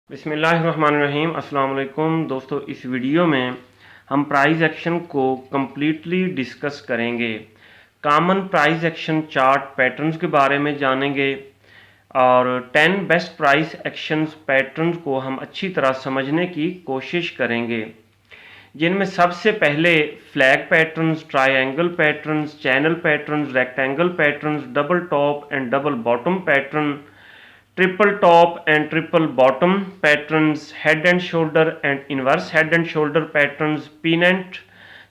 बिस्मिल्लाहिर्रहमानिर्रहीम। अस्सलाम वालेकुम दोस्तों, इस वीडियो में हम प्राइस एक्शन को कम्प्लीटली डिस्कस करेंगे। Common price action chart patterns के बारे में जानेंगे और 10 बेस्ट प्राइस एक्शंस पैटर्न्स को हम अच्छी तरह समझने की कोशिश करेंगे, जिनमें सबसे पहले flag patterns, triangle patterns, channel patterns, rectangle patterns, double top and double bottom pattern, triple top and triple bottom patterns, head and shoulder and inverse head and shoulder patterns, pennant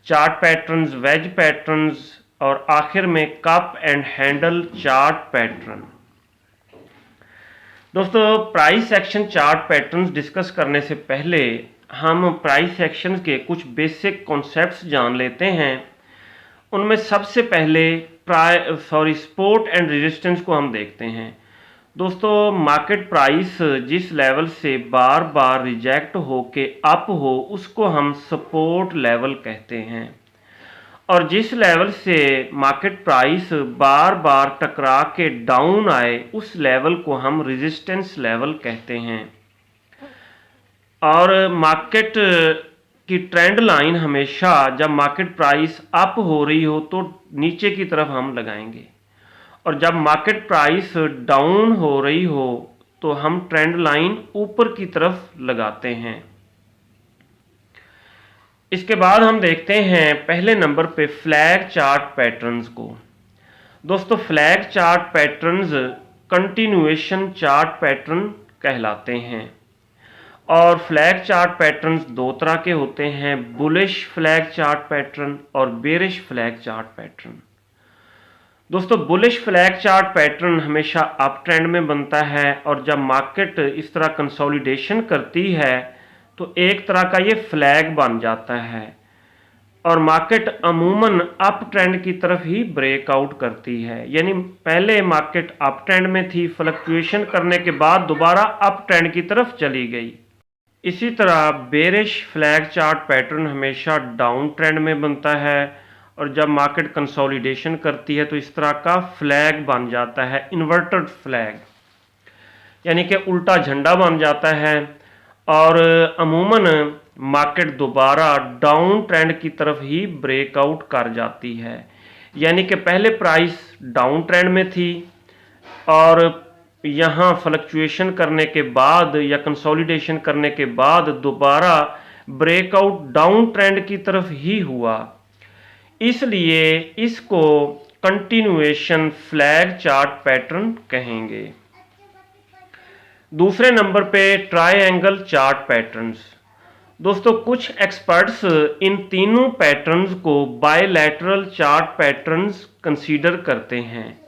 chart patterns, wedge patterns और आखिर में cup and handle chart pattern. दोस्तों, price action chart patterns discuss करने से पहले हम price action के कुछ बेसिक कॉन्सेप्ट्स जान लेते हैं। उनमें सबसे पहले सपोर्ट एंड रेजिस्टेंस को हम देखते हैं। दोस्तों, मार्केट प्राइस जिस लेवल से बार बार रिजेक्ट होके अप हो उसको हम सपोर्ट लेवल कहते हैं, और जिस लेवल से मार्केट प्राइस बार बार टकरा के डाउन आए उस लेवल को हम रेजिस्टेंस लेवल कहते हैं। और मार्केट की ट्रेंड लाइन हमेशा जब मार्केट प्राइस अप हो रही हो तो नीचे की तरफ हम लगाएंगे, और जब मार्केट प्राइस डाउन हो रही हो तो हम ट्रेंड लाइन ऊपर की तरफ लगाते हैं। इसके बाद हम देखते हैं पहले नंबर पे फ्लैग चार्ट पैटर्न्स को। दोस्तों, flag chart patterns continuation chart pattern कहलाते हैं, और फ्लैग चार्ट पैटर्न्स दो तरह के होते हैं, बुलिश फ्लैग चार्ट पैटर्न और बेरिश फ्लैग चार्ट पैटर्न। दोस्तों, बुलिश फ्लैग चार्ट पैटर्न हमेशा अप ट्रेंड में बनता है, और जब मार्केट इस तरह कंसोलिडेशन करती है तो एक तरह का ये फ्लैग बन जाता है, और मार्केट अमूमन अप ट्रेंड की तरफ ही ब्रेकआउट करती है। यानी पहले मार्केट अप ट्रेंड में थी, फ्लक्चुएशन करने के बाद दोबारा अप ट्रेंड की तरफ चली गई। इसी तरह बेरिश फ्लैग चार्ट पैटर्न हमेशा डाउन ट्रेंड में बनता है, और जब मार्केट कंसोलिडेशन करती है तो इस तरह का फ्लैग बन जाता है, इन्वर्टेड फ्लैग, यानी कि उल्टा झंडा बन जाता है, और अमूमन मार्केट दोबारा डाउन ट्रेंड की तरफ ही ब्रेकआउट कर जाती है। यानी कि पहले प्राइस डाउन ट्रेंड में थी और यहाँ फ्लक्चुएशन करने के बाद या कंसोलिडेशन करने के बाद दोबारा ब्रेकआउट डाउन ट्रेंड की तरफ ही हुआ, इसलिए इसको कंटिन्यूएशन फ्लैग चार्ट पैटर्न कहेंगे। दूसरे नंबर पे ट्रायंगल चार्ट पैटर्न्स। दोस्तों, कुछ एक्सपर्ट्स इन तीनों पैटर्न्स को बायलैटरल चार्ट पैटर्न्स कंसीडर करते हैं।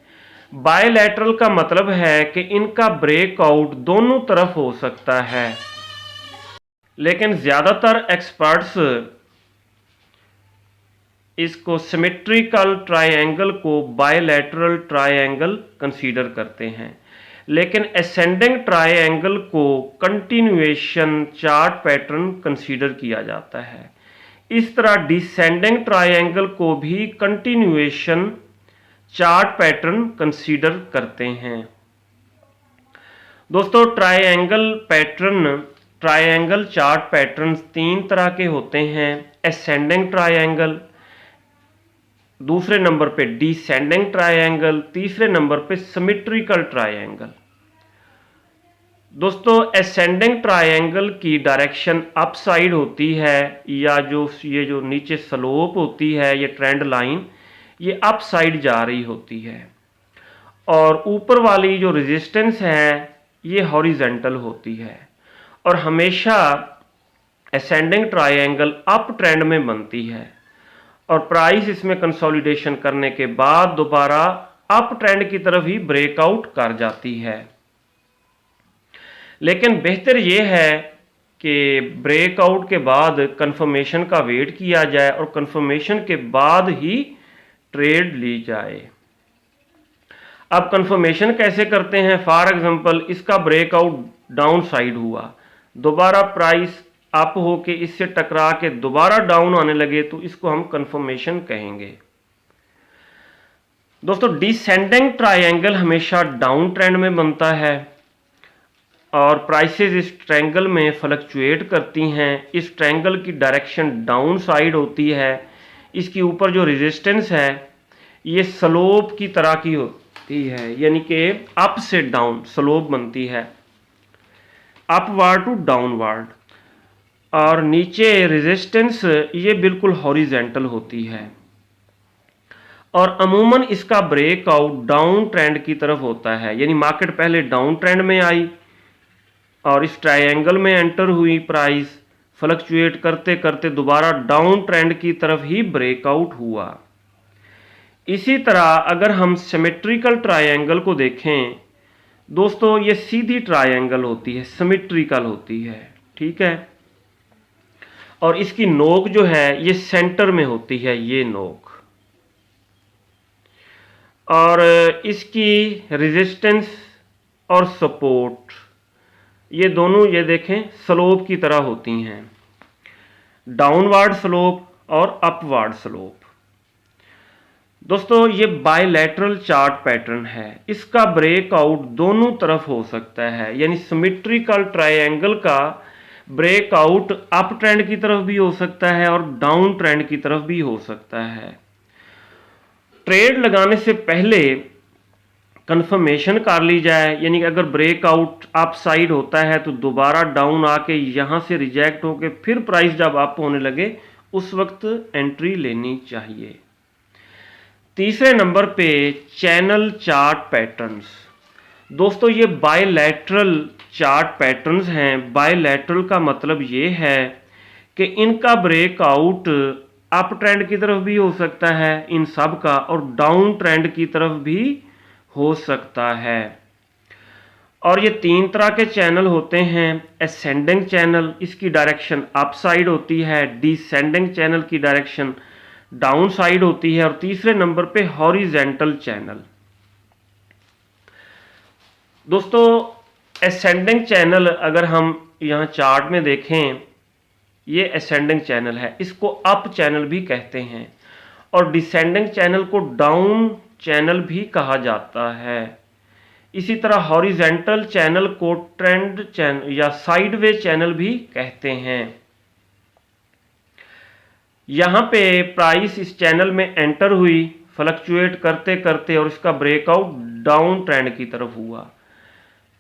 बायलैटरल का मतलब है कि इनका ब्रेकआउट दोनों तरफ हो सकता है, लेकिन ज़्यादातर एक्सपर्ट्स इसको सिमेट्रिकल ट्रायंगल को बायलैटरल ट्रायंगल कंसीडर करते हैं, लेकिन असेंडिंग ट्रायंगल को कंटिन्यूएशन चार्ट पैटर्न कंसीडर किया जाता है। इस तरह डिसेंडिंग ट्रायंगल को भी कंटिन्यूएशन चार्ट पैटर्न कंसीडर करते हैं। दोस्तों, ट्रायंगल चार्ट पैटर्न तीन तरह के होते हैं, असेंडिंग ट्रायंगल, दूसरे नंबर पे डिसेंडिंग ट्रायंगल, तीसरे नंबर पे सिमेट्रिकल ट्रायंगल। दोस्तों, असेंडिंग ट्रायंगल की डायरेक्शन अप साइड होती है, या ये जो नीचे स्लोप होती है, ये ट्रेंड लाइन ये अप साइड जा रही होती है, और ऊपर वाली जो रेजिस्टेंस है ये हॉरिजेंटल होती है, और हमेशा असेंडिंग ट्रायंगल अप ट्रेंड में बनती है, और प्राइस इसमें कंसोलिडेशन करने के बाद दोबारा अप ट्रेंड की तरफ ही ब्रेकआउट कर जाती है। लेकिन बेहतर यह है कि ब्रेकआउट के बाद कंफर्मेशन का वेट किया जाए और कंफर्मेशन के बाद ही ट्रेड ली जाए। अब कंफर्मेशन कैसे करते हैं? फॉर एग्जांपल, इसका ब्रेकआउट डाउन साइड हुआ, दोबारा प्राइस अप होके इससे टकरा के दोबारा डाउन आने लगे तो इसको हम कंफर्मेशन कहेंगे। दोस्तों, डिसेंडिंग ट्रायंगल हमेशा डाउन ट्रेंड में बनता है, और प्राइसेस इस ट्रायंगल में फ्लक्चुएट करती हैं। इस ट्रायंगल की डायरेक्शन डाउन साइड होती है। इसके ऊपर जो रेजिस्टेंस है ये स्लोप की तरह की होती है, यानी कि अप से डाउन स्लोप बनती है, अपवार्ड टू डाउनवार्ड। और नीचे रेजिस्टेंस ये बिल्कुल हॉरिजेंटल होती है और अमूमन इसका ब्रेकआउट डाउन ट्रेंड की तरफ होता है, यानी मार्केट पहले डाउन ट्रेंड में आई और इस ट्रायंगल में एंटर हुई, प्राइस फ्लक्चुएट करते करते दोबारा डाउन ट्रेंड की तरफ ही ब्रेकआउट हुआ। इसी तरह अगर हम सिमेट्रिकल ट्रायंगल को देखें दोस्तों, ये सीधी ट्रायंगल होती है, सिमेट्रिकल होती है, ठीक है। और इसकी नोक जो है ये सेंटर में होती है, ये नोक। और इसकी रेजिस्टेंस और सपोर्ट ये दोनों ये देखें स्लोप की तरह होती हैं, डाउनवर्ड स्लोप और अपवर्ड स्लोप। दोस्तों ये बायलैटरल चार्ट पैटर्न है, इसका ब्रेकआउट दोनों तरफ हो सकता है, यानी सिमेट्रिकल ट्रायंगल का ब्रेकआउट अप ट्रेंड की तरफ भी हो सकता है और डाउन ट्रेंड की तरफ भी हो सकता है। ट्रेड लगाने से पहले कंफर्मेशन कर ली जाए, यानी कि अगर ब्रेकआउट अप साइड होता है तो दोबारा डाउन आके यहाँ से रिजेक्ट होके फिर प्राइस जब अप होने लगे उस वक्त एंट्री लेनी चाहिए। तीसरे नंबर पे चैनल चार्ट पैटर्न्स। दोस्तों ये बायलैटरल चार्ट पैटर्न्स हैं। बायलैटरल का मतलब ये है कि इनका ब्रेकआउट अप ट्रेंड की तरफ भी हो सकता है इन सब का, और डाउन ट्रेंड की तरफ भी हो सकता है। और ये तीन तरह के चैनल होते हैं। असेंडिंग चैनल, इसकी डायरेक्शन अप साइड होती है। डिसेंडिंग चैनल की डायरेक्शन डाउन साइड होती है। और तीसरे नंबर पे हॉरिजेंटल चैनल। दोस्तों असेंडिंग चैनल अगर हम यहाँ चार्ट में देखें, ये असेंडिंग चैनल है, इसको अप चैनल भी कहते हैं। और डिसेंडिंग चैनल को डाउन चैनल भी कहा जाता है। इसी तरह हॉरिजेंटल चैनल को ट्रेंड चैनल या साइडवे चैनल भी कहते हैं। यहाँ पे प्राइस इस चैनल में एंटर हुई फ्लक्चुएट करते करते और इसका ब्रेकआउट डाउन ट्रेंड की तरफ हुआ,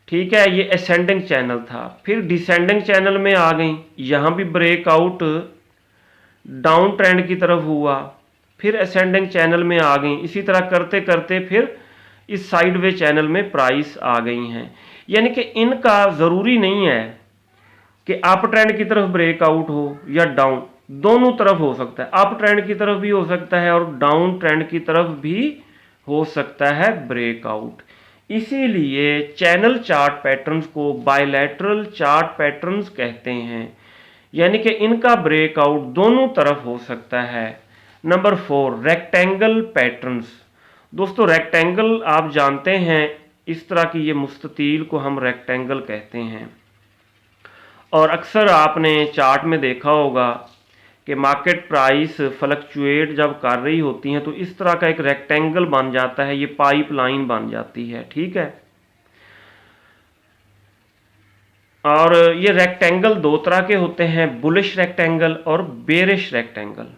ठीक है, ये असेंडिंग चैनल था। फिर डिसेंडिंग चैनल में आ गई, यहाँ भी ब्रेकआउट डाउन ट्रेंड की तरफ हुआ, फिर असेंडिंग चैनल में आ गई। इसी तरह करते करते फिर इस साइडवे चैनल में प्राइस आ गई हैं। यानी कि इनका ज़रूरी नहीं है कि अप ट्रेंड की तरफ ब्रेकआउट हो या डाउन, दोनों तरफ हो सकता है। अप ट्रेंड की तरफ भी हो सकता है और डाउन ट्रेंड की तरफ भी हो सकता है ब्रेकआउट। इसीलिए चैनल चार्ट पैटर्न्स को बायलैटरल चार्ट पैटर्न्स कहते हैं, यानी कि इनका ब्रेकआउट दोनों तरफ हो सकता है। Number 4 rectangle patterns. दोस्तों रेक्टेंगल आप जानते हैं, इस तरह की ये मुस्ततील को हम रेक्टेंगल कहते हैं। और अक्सर आपने चार्ट में देखा होगा कि मार्केट प्राइस फ्लक्चुएट जब कर रही होती हैं तो इस तरह का एक रेक्टेंगल बन जाता है, ये पाइपलाइन बन जाती है, ठीक है। और ये रेक्टेंगल दो तरह के होते हैं, बुलिश रेक्टेंगल और बेरिश रेक्टेंगल।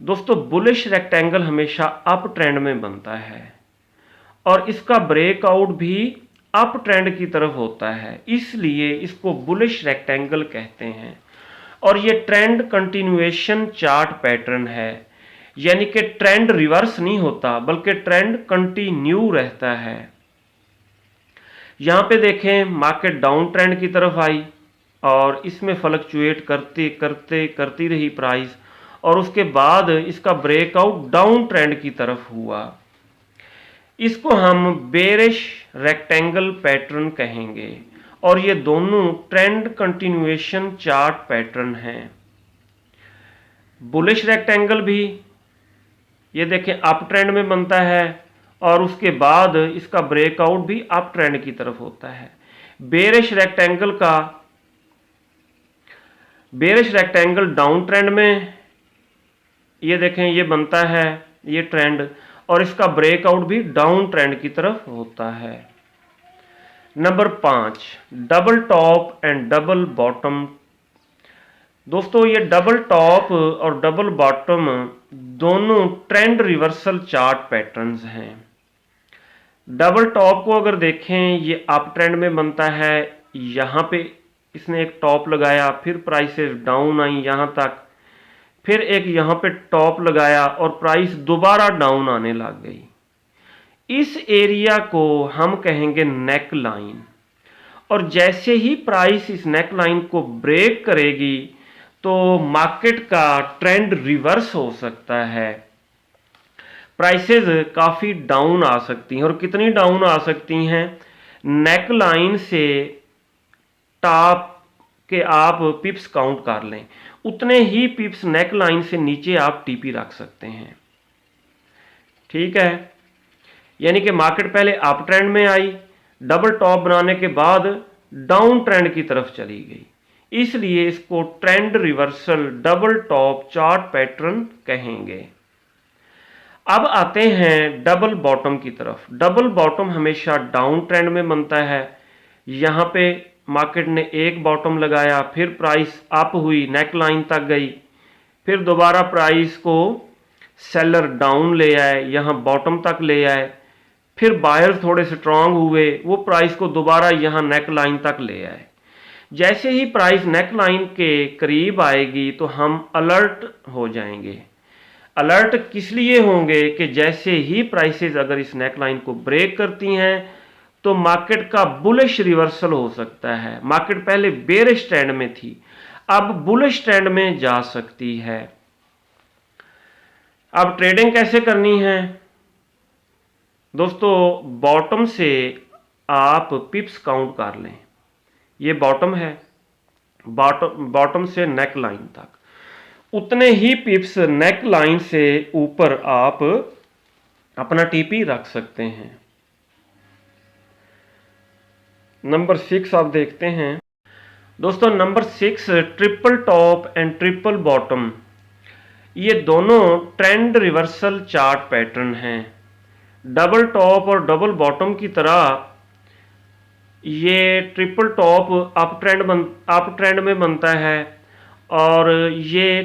दोस्तों बुलिश रेक्टेंगल हमेशा अप ट्रेंड में बनता है और इसका ब्रेकआउट भी अप ट्रेंड की तरफ होता है, इसलिए इसको बुलिश रेक्टेंगल कहते हैं। और ये ट्रेंड कंटिन्यूएशन चार्ट पैटर्न है, यानी कि ट्रेंड रिवर्स नहीं होता बल्कि ट्रेंड कंटिन्यू रहता है। यहाँ पे देखें मार्केट डाउन ट्रेंड की तरफ आई और इसमें फ्लक्चुएट करते करते करती रही प्राइस, और उसके बाद इसका ब्रेकआउट डाउन ट्रेंड की तरफ हुआ। इसको हम बेरिश रेक्टेंगल पैटर्न कहेंगे। और ये दोनों ट्रेंड कंटिन्यूएशन चार्ट पैटर्न हैं। बुलिश रेक्टेंगल भी ये देखें अप ट्रेंड में बनता है और उसके बाद इसका ब्रेकआउट भी अप ट्रेंड की तरफ होता है। बेरिश रेक्टेंगल डाउन ट्रेंड में ये देखें ये बनता है ये ट्रेंड, और इसका ब्रेकआउट भी डाउन ट्रेंड की तरफ होता है। Number 5, double top and double bottom. दोस्तों ये डबल टॉप और डबल बॉटम दोनों ट्रेंड रिवर्सल चार्ट पैटर्न्स हैं। डबल टॉप को अगर देखें, ये अप ट्रेंड में बनता है, यहाँ पे इसने एक टॉप लगाया, फिर प्राइसेस डाउन आई यहाँ तक, फिर एक यहाँ पे टॉप लगाया और प्राइस दोबारा डाउन आने लग गई। इस एरिया को हम कहेंगे नेक लाइन, और जैसे ही प्राइस इस नेक लाइन को ब्रेक करेगी तो मार्केट का ट्रेंड रिवर्स हो सकता है। प्राइसेस काफ़ी डाउन आ सकती हैं, और कितनी डाउन आ सकती हैं, नेक लाइन से टॉप के आप पिप्स काउंट कर लें, उतने ही पिप्स नेक लाइन से नीचे आप टीपी रख सकते हैं। ठीक है, यानी कि मार्केट पहले अप ट्रेंड में आई, डबल टॉप बनाने के बाद डाउन ट्रेंड की तरफ चली गई, इसलिए इसको trend reversal double top chart pattern कहेंगे। अब आते हैं डबल बॉटम की तरफ। डबल बॉटम हमेशा डाउन ट्रेंड में बनता है। यहाँ पे मार्केट ने एक बॉटम लगाया, फिर प्राइस अप हुई, नेक लाइन तक गई, फिर दोबारा प्राइस को सेलर डाउन ले आए, यहाँ बॉटम तक ले आए, फिर बायर थोड़े स्ट्रांग हुए, वो प्राइस को दोबारा यहाँ नेक लाइन तक ले आए। जैसे ही प्राइस नेक लाइन के करीब आएगी तो हम अलर्ट हो जाएंगे। अलर्ट किस लिए होंगे कि जैसे ही प्राइसेस अगर इस नेक लाइन को ब्रेक करती हैं तो मार्केट का बुलिश रिवर्सल हो सकता है। मार्केट पहले बेरिश ट्रेंड में थी, अब बुलिश ट्रेंड में जा सकती है। अब ट्रेडिंग कैसे करनी है दोस्तों? बॉटम से आप पिप्स काउंट कर लें, ये बॉटम है, बॉटम से नेक लाइन तक उतने ही पिप्स नेक लाइन से ऊपर आप अपना टीपी रख सकते हैं। नंबर 6 आप देखते हैं दोस्तों। Number 6, triple top and triple bottom. ये दोनों ट्रेंड रिवर्सल चार्ट पैटर्न हैं। डबल टॉप और डबल बॉटम की तरह ये ट्रिपल टॉप अप ट्रेंड में बनता है, और ये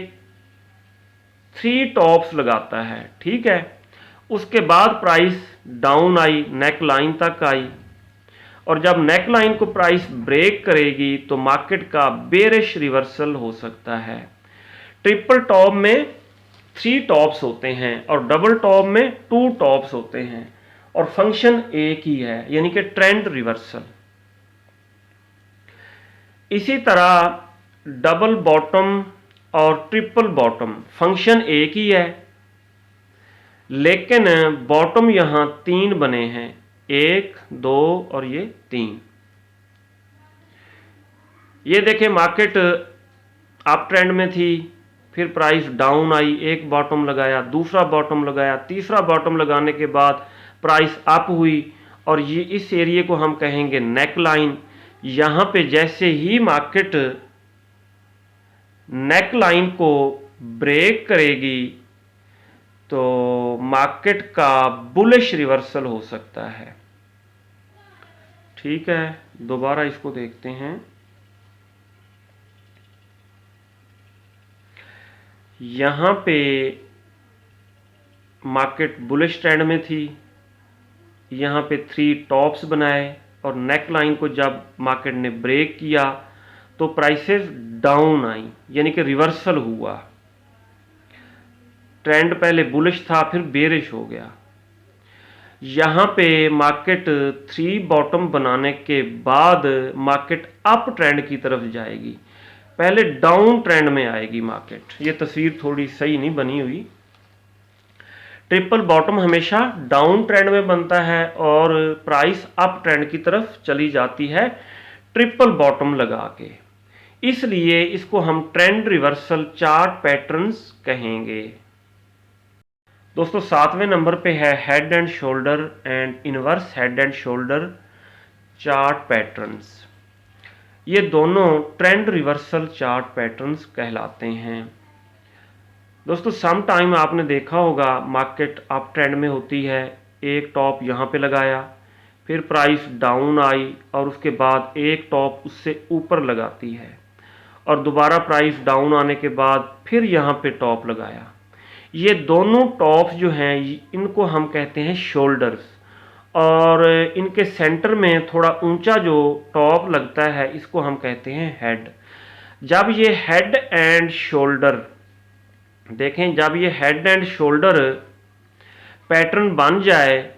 3 टॉप्स लगाता है। ठीक है, उसके बाद price down I, neck line तक आई, और जब नेक लाइन को प्राइस ब्रेक करेगी तो मार्केट का बेरिश रिवर्सल हो सकता है। ट्रिपल टॉप में 3 टॉप्स होते हैं और डबल टॉप में 2 टॉप्स होते हैं, और फंक्शन एक ही है, यानी कि ट्रेंड रिवर्सल। इसी तरह डबल बॉटम और ट्रिपल बॉटम फंक्शन एक ही है, लेकिन बॉटम यहां 3 बने हैं, 1, 2 और ये 3। ये देखें, मार्केट अप ट्रेंड में थी, फिर प्राइस डाउन आई, एक बॉटम लगाया, दूसरा बॉटम लगाया, तीसरा बॉटम लगाने के बाद प्राइस अप हुई, और ये इस एरिया को हम कहेंगे नेक लाइन। यहाँ पे जैसे ही मार्केट नेक लाइन को ब्रेक करेगी तो मार्केट का बुलिश रिवर्सल हो सकता है। ठीक है, दोबारा इसको देखते हैं। यहाँ पे मार्केट बुलिश ट्रेंड में थी, यहाँ पे 3 टॉप्स बनाए, और नेक लाइन को जब मार्केट ने ब्रेक किया तो प्राइसेस डाउन आई, यानी कि रिवर्सल हुआ। ट्रेंड पहले बुलिश था, फिर बेरिश हो गया। यहाँ पे मार्केट 3 बॉटम बनाने के बाद मार्केट अप ट्रेंड की तरफ जाएगी, पहले डाउन ट्रेंड में आएगी मार्केट। ये तस्वीर थोड़ी सही नहीं बनी हुई। ट्रिपल बॉटम हमेशा डाउन ट्रेंड में बनता है और प्राइस अप ट्रेंड की तरफ चली जाती है ट्रिपल बॉटम लगा के, इसलिए इसको हम ट्रेंड रिवर्सल चार्ट पैटर्न्स कहेंगे। दोस्तों 7वें नंबर पे है head and shoulder and inverse head and shoulder chart patterns. ये दोनों ट्रेंड रिवर्सल चार्ट पैटर्न्स कहलाते हैं। दोस्तों सम टाइम आपने देखा होगा मार्केट अप ट्रेंड में होती है, एक टॉप यहाँ पे लगाया, फिर प्राइस डाउन आई और उसके बाद एक टॉप उससे ऊपर लगाती है और दोबारा प्राइस डाउन आने के बाद फिर यहाँ पे टॉप लगाया। ये दोनों टॉप जो हैं इनको हम कहते हैं शोल्डर्स, और इनके सेंटर में थोड़ा ऊंचा जो टॉप लगता है इसको हम कहते हैं हेड। जब ये हेड एंड शोल्डर देखें, जब ये हेड एंड शोल्डर पैटर्न बन जाए,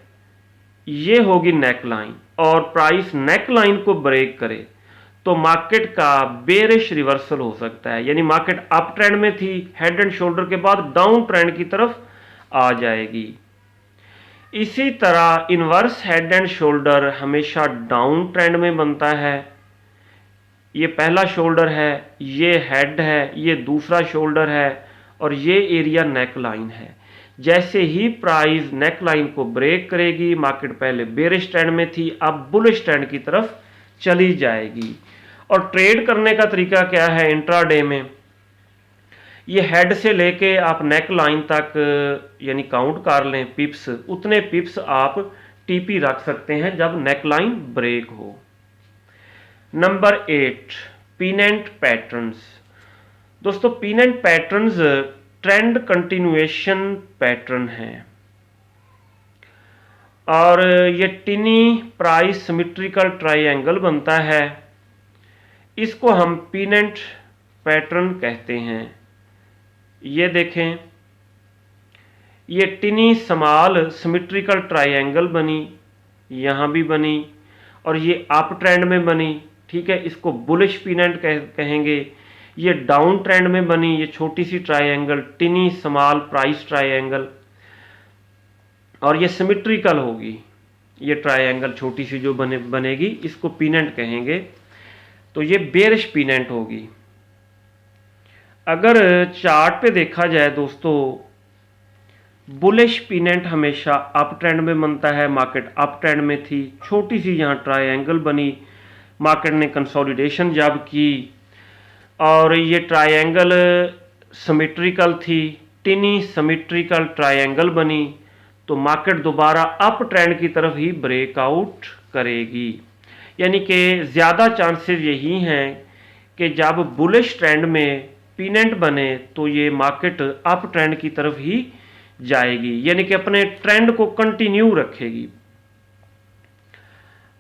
ये होगी नेक लाइन, और प्राइस नेक लाइन को ब्रेक करे तो मार्केट का बेरिश रिवर्सल हो सकता है, यानी मार्केट अप ट्रेंड में थी, हेड एंड शोल्डर के बाद डाउन ट्रेंड की तरफ आ जाएगी। इसी तरह इनवर्स हेड एंड शोल्डर हमेशा डाउन ट्रेंड में बनता है। ये पहला शोल्डर है, ये हेड है, ये दूसरा शोल्डर है और ये एरिया नेक लाइन है। जैसे ही प्राइस नेक लाइन को ब्रेक करेगी, मार्केट पहले बेरिश ट्रेंड में थी, अब बुलिश ट्रेंड की तरफ चली जाएगी। और ट्रेड करने का तरीका क्या है इंट्राडे में, ये हेड से लेके आप नेक लाइन तक यानी काउंट कर लें पिप्स, उतने पिप्स आप टीपी रख सकते हैं जब नेक लाइन ब्रेक हो। Number 8, pennant patterns. दोस्तों pennant patterns trend continuation pattern है और ये टिनी प्राइस सिमेट्रिकल ट्रायंगल बनता है, इसको हम पिनेंट पैटर्न कहते हैं। ये देखें, ये टिनी स्मॉल सिमेट्रिकल ट्रायंगल बनी, यहाँ भी बनी और ये अप ट्रेंड में बनी, ठीक है, इसको बुलिश पिनेंट कहेंगे। ये डाउन ट्रेंड में बनी, ये छोटी सी triangle tiny small price triangle, और ये सिमेट्रिकल होगी, ये ट्रायंगल छोटी सी जो बनेगी इसको पिनेंट कहेंगे। तो ये बेरिश पिनेंट होगी। अगर चार्ट पे देखा जाए दोस्तों, बुलिश पिनेंट हमेशा अप ट्रेंड में बनता है, मार्केट अप ट्रेंड में थी, छोटी सी यहाँ ट्रायंगल बनी, मार्केट ने कंसोलिडेशन जब की और ये ट्रायंगल सिमेट्रिकल थी, टिनी सिमेट्रिकल ट्रायंगल बनी, तो मार्केट दोबारा अप ट्रेंड की तरफ ही ब्रेकआउट करेगी। यानी कि ज़्यादा चांसेस यही हैं कि जब बुलिश ट्रेंड में पिनेंट बने तो ये मार्केट अप ट्रेंड की तरफ ही जाएगी, यानी कि अपने ट्रेंड को कंटिन्यू रखेगी।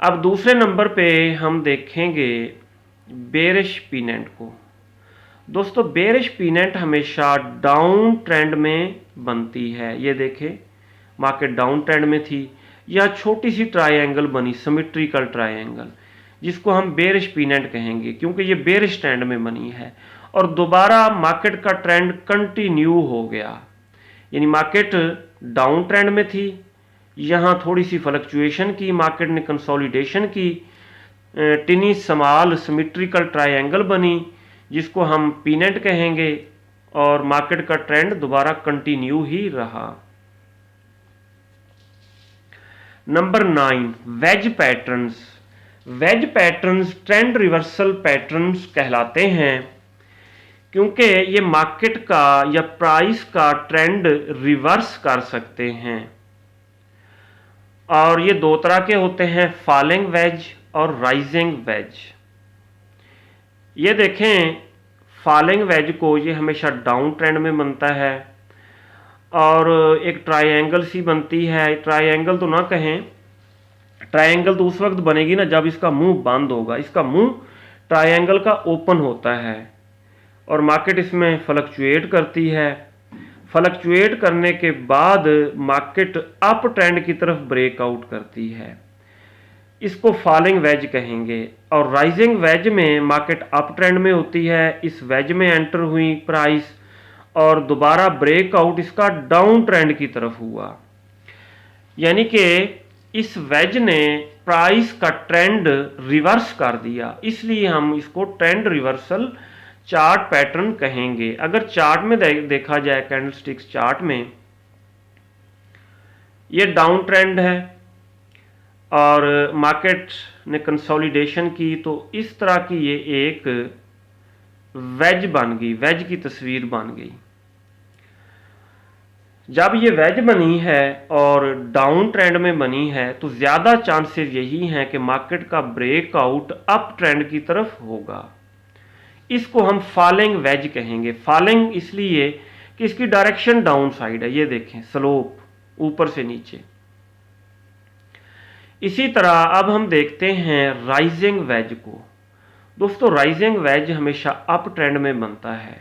अब दूसरे नंबर पे हम देखेंगे बेरिश पिनेंट को। दोस्तों बेरिश पिनेंट हमेशा डाउन ट्रेंड में बनती है। ये देखें, मार्केट डाउन ट्रेंड में थी, यह छोटी सी ट्रायंगल बनी, सिमेट्रिकल ट्रायंगल, जिसको हम बेरिश पिनेंट कहेंगे क्योंकि ये बेरिश ट्रेंड में बनी है और दोबारा मार्केट का ट्रेंड कंटिन्यू हो गया, यानी मार्केट डाउन ट्रेंड में थी, यहाँ थोड़ी सी फ्लक्चुएशन की, मार्केट ने कंसोलिडेशन की, टिनी स्मॉल सिमेट्रिकल ट्रायंगल बनी जिसको हम पिनेंट कहेंगे और मार्केट का ट्रेंड दोबारा कंटिन्यू ही रहा। Number 9, wedge patterns. Wedge patterns trend reversal patterns कहलाते हैं क्योंकि ये मार्केट का या प्राइस का ट्रेंड रिवर्स कर सकते हैं। और ये दो तरह के होते हैं, फॉलिंग वेज और राइजिंग वेज। ये देखें, फॉलिंग वेज को ये हमेशा डाउन ट्रेंड में बनता है और एक ट्रायंगल सी बनती है, ट्रायंगल तो ना कहें, ट्रायंगल तो उस वक्त बनेगी ना जब इसका मुंह बंद होगा, इसका मुंह ट्रायंगल का ओपन होता है और मार्केट इसमें फ्लक्चुएट करती है। फ्लक्चुएट करने के बाद मार्केट अप ट्रेंड की तरफ ब्रेकआउट करती है, इसको फॉलिंग वेज कहेंगे। और राइजिंग वेज में मार्केट अप ट्रेंड में होती है, इस वेज में एंटर हुई प्राइस और दोबारा ब्रेकआउट इसका डाउन ट्रेंड की तरफ हुआ, यानी कि इस वेज ने प्राइस का ट्रेंड रिवर्स कर दिया, इसलिए हम इसको ट्रेंड रिवर्सल चार्ट पैटर्न कहेंगे। अगर चार्ट में देखा जाए, कैंडलस्टिक्स चार्ट में, ये डाउन ट्रेंड है और मार्केट ने कंसोलिडेशन की, तो इस तरह की ये एक वेज बन गई, वेज की तस्वीर बन गई। जब ये वेज बनी है और डाउन ट्रेंड में बनी है तो ज़्यादा चांसेस यही हैं कि मार्केट का ब्रेकआउट अप ट्रेंड की तरफ होगा। इसको हम फॉलिंग वेज कहेंगे। फॉलिंग इसलिए कि इसकी डायरेक्शन डाउन साइड है, ये देखें स्लोप ऊपर से नीचे। इसी तरह अब हम देखते हैं राइजिंग वेज को। दोस्तों राइजिंग वेज हमेशा अप ट्रेंड में बनता है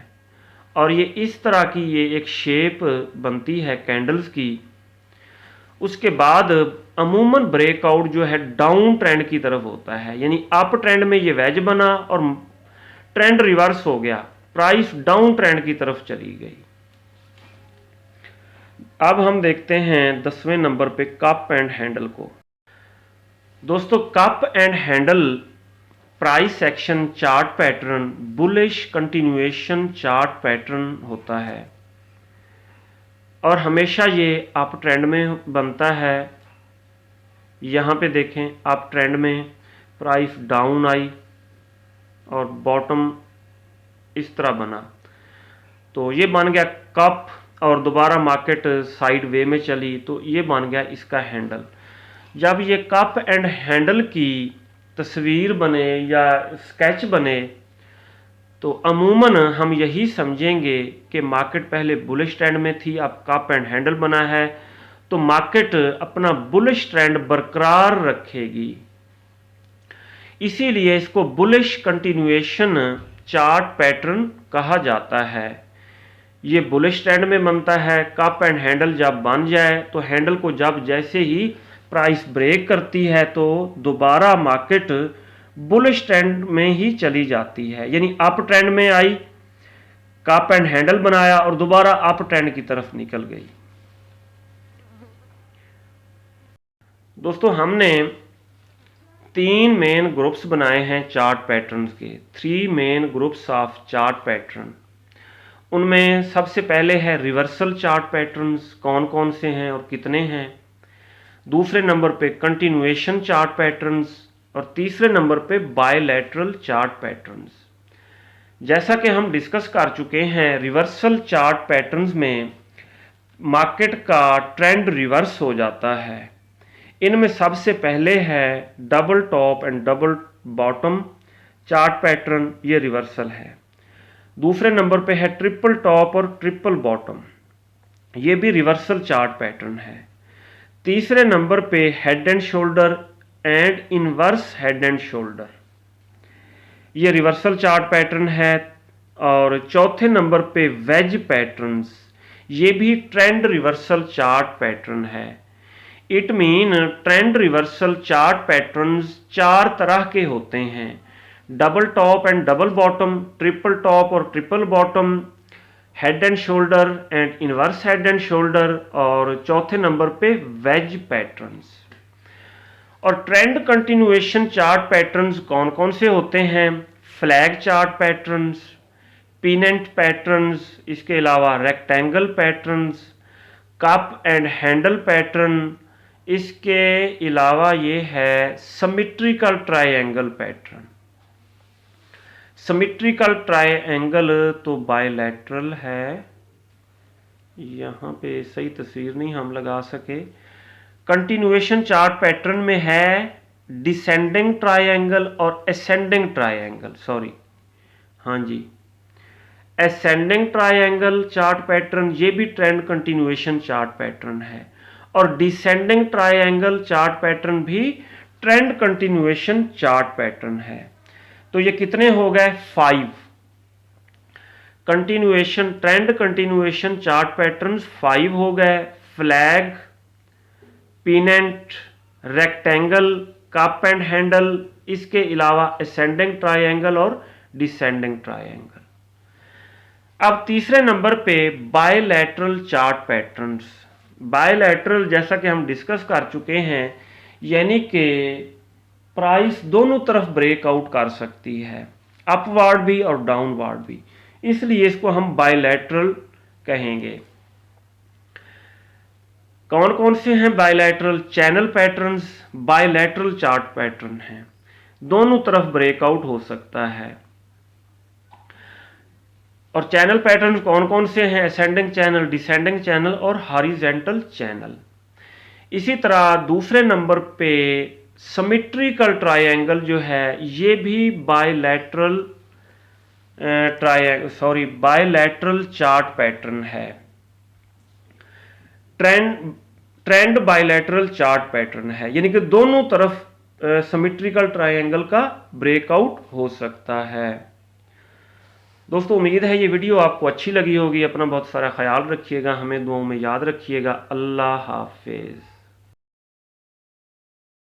और ये इस तरह की ये एक शेप बनती है कैंडल्स की। उसके बाद अमूमन ब्रेकआउट जो है डाउन ट्रेंड की तरफ होता है, यानी अप ट्रेंड में ये वेज बना और ट्रेंड रिवर्स हो गया, प्राइस डाउन ट्रेंड की तरफ चली गई। अब हम देखते हैं 10वें नंबर पे कप एंड हैंडल को। दोस्तों cup and handle price action chart pattern bullish continuation chart pattern होता है और हमेशा ये अप ट्रेंड में बनता है। यहाँ पे देखें अप ट्रेंड में प्राइस डाउन आई और बॉटम इस तरह बना, तो ये बन गया कप और दोबारा मार्केट साइड वे में चली तो ये बन गया इसका हैंडल। जब ये कप एंड हैंडल की तस्वीर बने या स्केच बने तो अमूमन हम यही समझेंगे कि मार्केट पहले बुलिश ट्रेंड में थी, अब कप एंड हैंडल बना है तो मार्केट अपना बुलिश ट्रेंड बरकरार रखेगी। इसीलिए इसको बुलिश कंटिन्यूएशन चार्ट पैटर्न कहा जाता है। ये बुलिश ट्रेंड में बनता है। कप एंड हैंडल जब बन जाए तो हैंडल को जब जैसे ही प्राइस ब्रेक करती है तो दोबारा मार्केट बुलिश ट्रेंड में ही चली जाती है, यानी अप ट्रेंड में आई, कप एंड हैंडल बनाया और दोबारा अप ट्रेंड की तरफ निकल गई। दोस्तों हमने 3 मेन ग्रुप्स बनाए हैं चार्ट पैटर्न्स के, 3 main groups of chart pattern. उनमें सबसे पहले है रिवर्सल चार्ट पैटर्न्स, कौन कौन से हैं और कितने हैं। दूसरे नंबर पे कंटिन्यूएशन चार्ट पैटर्न्स और तीसरे नंबर पे बायलैटरल चार्ट पैटर्न्स। जैसा कि हम डिस्कस कर चुके हैं, रिवर्सल चार्ट पैटर्न्स में मार्केट का ट्रेंड रिवर्स हो जाता है। इनमें सबसे पहले है double top and double bottom chart pattern, ये रिवर्सल है। दूसरे नंबर पे है ट्रिपल टॉप और ट्रिपल बॉटम, ये भी रिवर्सल चार्ट पैटर्न है। तीसरे नंबर पे head and shoulder and inverse head and shoulder, ये रिवर्सल चार्ट पैटर्न है। और चौथे नंबर पे वेज पैटर्न्स, ये भी ट्रेंड रिवर्सल चार्ट पैटर्न है। It mean trend reversal chart patterns 4 तरह के होते हैं, double top and double bottom, triple top और triple bottom, head and shoulder and inverse head and shoulder और चौथे नंबर पे वेज पैटर्न्स। और ट्रेंड कंटिन्यूएशन चार्ट पैटर्न्स कौन कौन से होते हैं? Flag chart patterns, pennant patterns, इसके अलावा rectangle patterns, cup and handle pattern, इसके अलावा ये है symmetrical triangle pattern. Symmetrical triangle तो बायलैटरल है, यहाँ पे सही तस्वीर नहीं हम लगा सके। कंटिन्यूएशन चार्ट पैटर्न में है डिसेंडिंग ट्रायंगल और असेंडिंग ट्रायंगल, सॉरी हाँ जी, असेंडिंग ट्रायंगल चार्ट पैटर्न, ये भी ट्रेंड कंटिन्यूएशन चार्ट पैटर्न है। और डिसेंडिंग ट्रायंगल चार्ट पैटर्न भी ट्रेंड कंटिन्यूएशन चार्ट पैटर्न है। तो ये कितने हो गए? 5 continuation, trend continuation chart patterns 5 हो गए। Flag, pennant, rectangle, cup and handle, इसके अलावा असेंडिंग ट्रायंगल और डिसेंडिंग ट्रायंगल। अब तीसरे नंबर पे बायलैटरल चार्ट पैटर्न्स। बायलैटरल जैसा कि हम डिस्कस कर चुके हैं, यानी कि प्राइस दोनों तरफ ब्रेकआउट कर सकती है, अपवार्ड भी और डाउनवार्ड भी, इसलिए इसको हम बायलैटरल कहेंगे। कौन कौन से हैं bilateral? Channel patterns bilateral chart pattern हैं, दोनों तरफ ब्रेकआउट हो सकता है। और चैनल पैटर्न कौन कौन से हैं? असेंडिंग चैनल, डिसेंडिंग चैनल और हॉरिजेंटल चैनल। इसी तरह दूसरे नंबर पे सिमेट्रिकल ट्रायंगल जो है ये भी बायलैटरल बायलैटरल चार्ट पैटर्न है। ट्रेंड बायलैटरल चार्ट पैटर्न है, यानी कि दोनों तरफ सिमेट्रिकल ट्रायंगल का ब्रेकआउट हो सकता है। दोस्तों उम्मीद है ये वीडियो आपको अच्छी लगी होगी। अपना बहुत सारा ख्याल रखिएगा, हमें दुआओं में याद रखिएगा। अल्लाह हाफिज़।